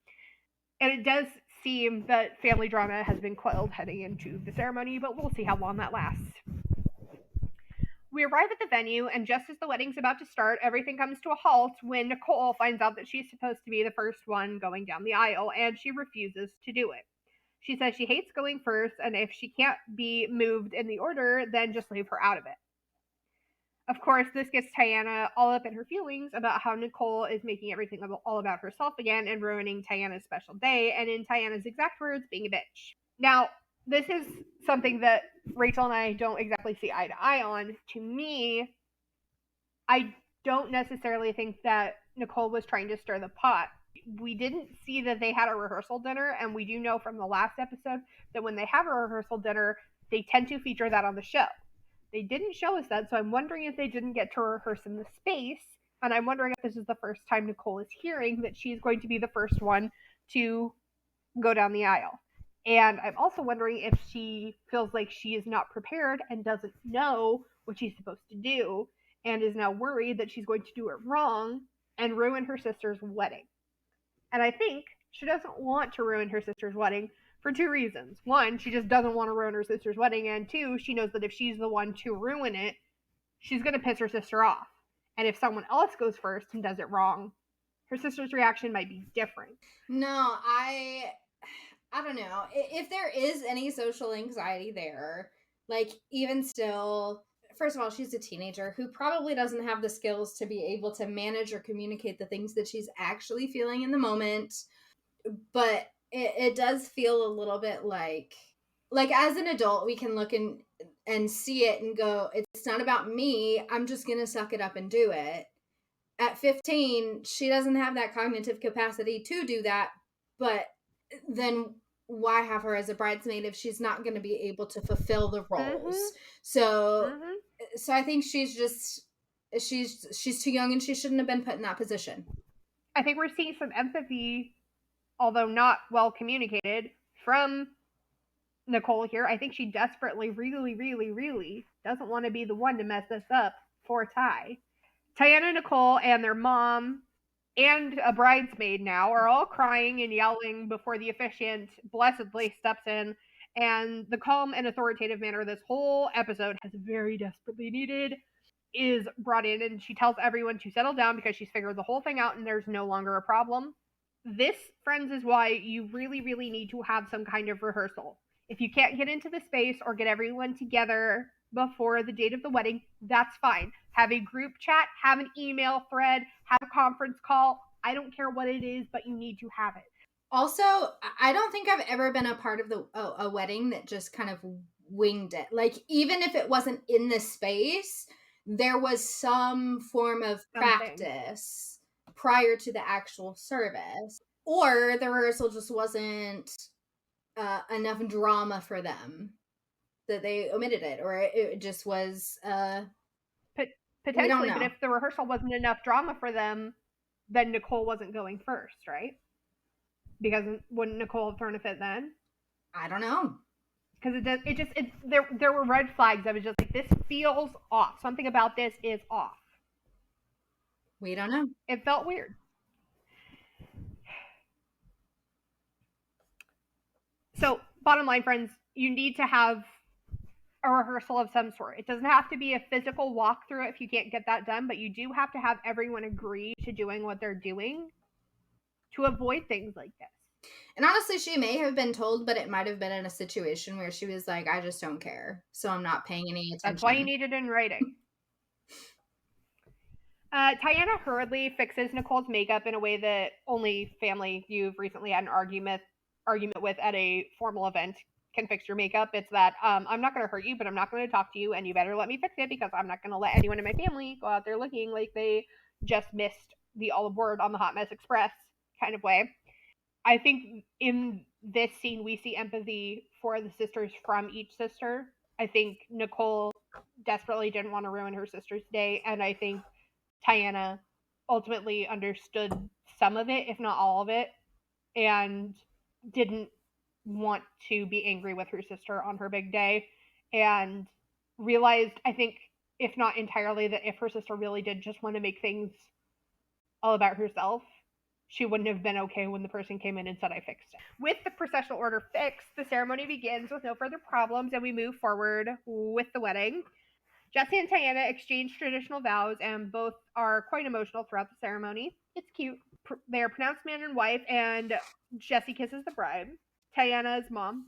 And it does seem that family drama has been quelled heading into the ceremony, but we'll see how long that lasts. We arrive at the venue, and just as the wedding's about to start, everything comes to a halt when Nicole finds out that she's supposed to be the first one going down the aisle, and she refuses to do it. She says she hates going first, and if she can't be moved in the order, then just leave her out of it. Of course, this gets Tiana all up in her feelings about how Nicole is making everything all about herself again and ruining Tiana's special day, and in Tiana's exact words, being a bitch. Now, this is something that Rachel and I don't exactly see eye to eye on. To me, I don't necessarily think that Nicole was trying to stir the pot. We didn't see that they had a rehearsal dinner, and we do know from the last episode that when they have a rehearsal dinner, they tend to feature that on the show. They didn't show us that, so I'm wondering if they didn't get to rehearse in the space, and I'm wondering if this is the first time Nicole is hearing that she's going to be the first one to go down the aisle. And I'm also wondering if she feels like she is not prepared and doesn't know what she's supposed to do, and is now worried that she's going to do it wrong and ruin her sister's wedding. And I think she doesn't want to ruin her sister's wedding for two reasons. One, she just doesn't want to ruin her sister's wedding. And two, she knows that if she's the one to ruin it, she's going to piss her sister off. And if someone else goes first and does it wrong, her sister's reaction might be different. No, I don't know. If there is any social anxiety there, like even still, first of all, she's a teenager who probably doesn't have the skills to be able to manage or communicate the things that she's actually feeling in the moment. But it does feel a little bit like as an adult, we can look and see it and go, it's not about me. I'm just going to suck it up and do it. At 15, she doesn't have that cognitive capacity to do that. But then why have her as a bridesmaid if she's not going to be able to fulfill the roles? So I think she's too young and she shouldn't have been put in that position. I think we're seeing some empathy, although not well communicated, from Nicole here. I think she desperately, really, really, really doesn't want to be the one to mess this up for Ty. Tiana, Nicole, and their mom and a bridesmaid now are all crying and yelling before the officiant blessedly steps in, and the calm and authoritative manner this whole episode has very desperately needed is brought in, and she tells everyone to settle down because she's figured the whole thing out and there's no longer a problem. This, friends, is why you really, really need to have some kind of rehearsal. If you can't get into the space or get everyone together before the date of the wedding, that's fine. Have a group chat, have an email thread, have a conference call. I don't care what it is, but you need to have it. Also, I don't think I've ever been a part of a wedding that just kind of winged it. Like, even if it wasn't in the space, there was some form of practice prior to the actual service. Or the rehearsal just wasn't enough drama for them that they omitted it, or it just was potentially. But if the rehearsal wasn't enough drama for them, then Nicole wasn't going first, right? Because wouldn't Nicole have thrown a fit then? I don't know. Because there were red flags. I was just like, this feels off. Something about this is off. We don't know. It felt weird. So, bottom line, friends, you need to have a rehearsal of some sort. It doesn't have to be a physical walkthrough if you can't get that done, but you do have to have everyone agree to doing what they're doing to avoid things like this. And honestly, she may have been told, but it might have been in a situation where she was like, I just don't care, so I'm not paying any attention. That's why you need it in writing. Tiana hurriedly fixes Nicole's makeup in a way that only family you've recently had an argument with at a formal event can fix your makeup. It's that I'm not going to hurt you, but I'm not going to talk to you, and you better let me fix it because I'm not going to let anyone in my family go out there looking like they just missed the olive word on the Hot Mess Express kind of way. I think in this scene we see empathy for the sisters from each sister. I think Nicole desperately didn't want to ruin her sister's day, and I think Tiana ultimately understood some of it, if not all of it, and didn't want to be angry with her sister on her big day, and realized, I think, if not entirely, that if her sister really did just want to make things all about herself, she wouldn't have been okay when the person came in and said, I fixed it. With the processional order fixed, the ceremony begins with no further problems, and we move forward with the wedding. Jessie and Tiana exchange traditional vows, and both are quite emotional throughout the ceremony. It's cute. They are pronounced man and wife, and Jessie kisses the bride. Tiana's mom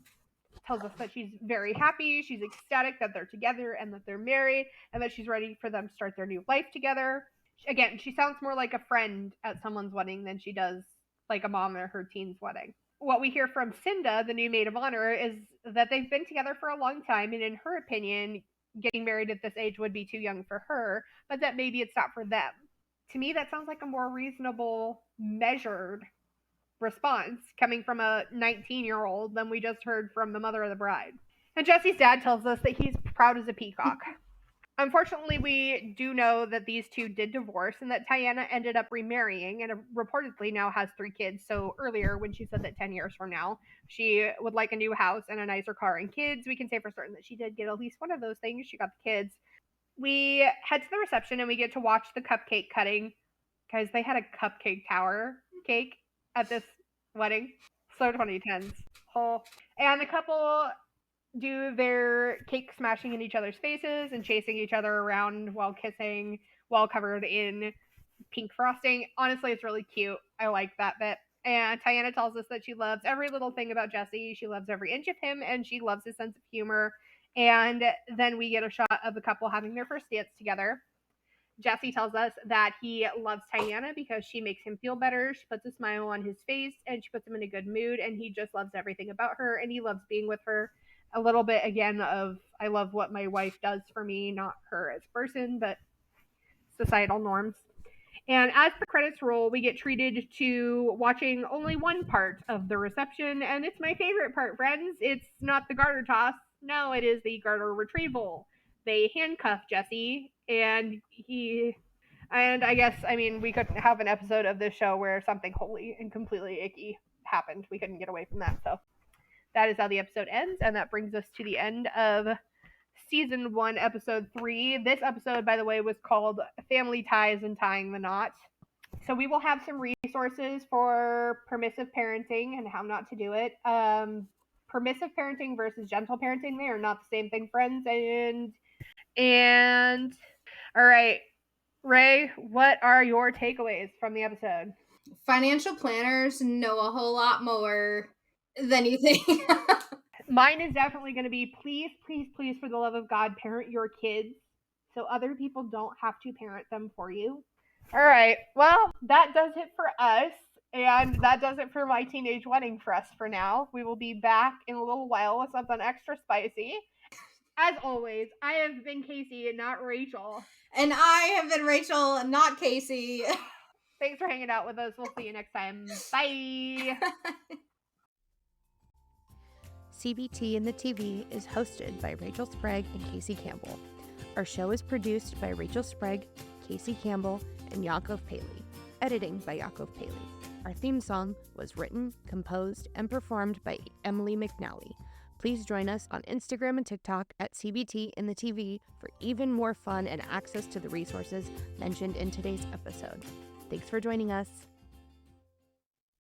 tells us that she's very happy, she's ecstatic that they're together and that they're married, and that she's ready for them to start their new life together. Again, she sounds more like a friend at someone's wedding than she does like a mom at her teen's wedding. What we hear from Cinda, the new maid of honor, is that they've been together for a long time, and in her opinion, getting married at this age would be too young for her, but that maybe it's not for them. To me, that sounds like a more reasonable, measured response coming from a 19-year-old than we just heard from the mother of the bride. And Jessie's dad tells us that he's proud as a peacock. Unfortunately, we do know that these two did divorce and that Tiana ended up remarrying and reportedly now has 3 kids. So earlier when she said that 10 years from now, she would like a new house and a nicer car and kids, we can say for certain that she did get at least one of those things. She got the kids. We head to the reception and we get to watch the cupcake cutting Guys, they had a cupcake tower cake at this wedding. So 2010s. Oh. And the couple do their cake smashing in each other's faces and chasing each other around while kissing, while covered in pink frosting. Honestly, it's really cute. I like that bit. And Tiana tells us that she loves every little thing about Jesse. She loves every inch of him, and she loves his sense of humor. And then we get a shot of the couple having their first dance together. Jesse tells us that he loves Tiana because she makes him feel better. She puts a smile on his face, and she puts him in a good mood, and he just loves everything about her, and he loves being with her. A little bit, again, of I love what my wife does for me, not her as a person, but societal norms. And as the credits roll, we get treated to watching only one part of the reception, and it's my favorite part, friends. It's not the garter toss. No, it is the garter retrieval. They handcuff Jesse, and I guess, I mean, we couldn't have an episode of this show where something wholly and completely icky happened. We couldn't get away from that, so that is how the episode ends, and that brings us to the end of Season 1, Episode 3. This episode, by the way, was called Family Ties and Tying the Knot. So we will have some resources for permissive parenting and how not to do it. Permissive parenting versus gentle parenting, they are not the same thing, friends. And all right, Ray, what are your takeaways from the episode? Financial planners know a whole lot more than you think. Mine is definitely going to be please, please, please, for the love of God, parent your kids so other people don't have to parent them for you. All right. Well, that does it for us. And that does it for My Teenage Wedding for us for now. We will be back in a little while with something extra spicy. As always, I have been Kacie and not Rachel. And I have been Rachel and not Kacie. Thanks for hanging out with us. We'll see you next time. Bye. CBT in the TV is hosted by Rachel Sprague and Kacie Campbell. Our show is produced by Rachel Sprague, Kacie Campbell, and Yakov Paley. Editing by Yakov Paley. Our theme song was written, composed, and performed by Emily McNally. Please join us on Instagram and TikTok at CBT in the TV for even more fun and access to the resources mentioned in today's episode. Thanks for joining us.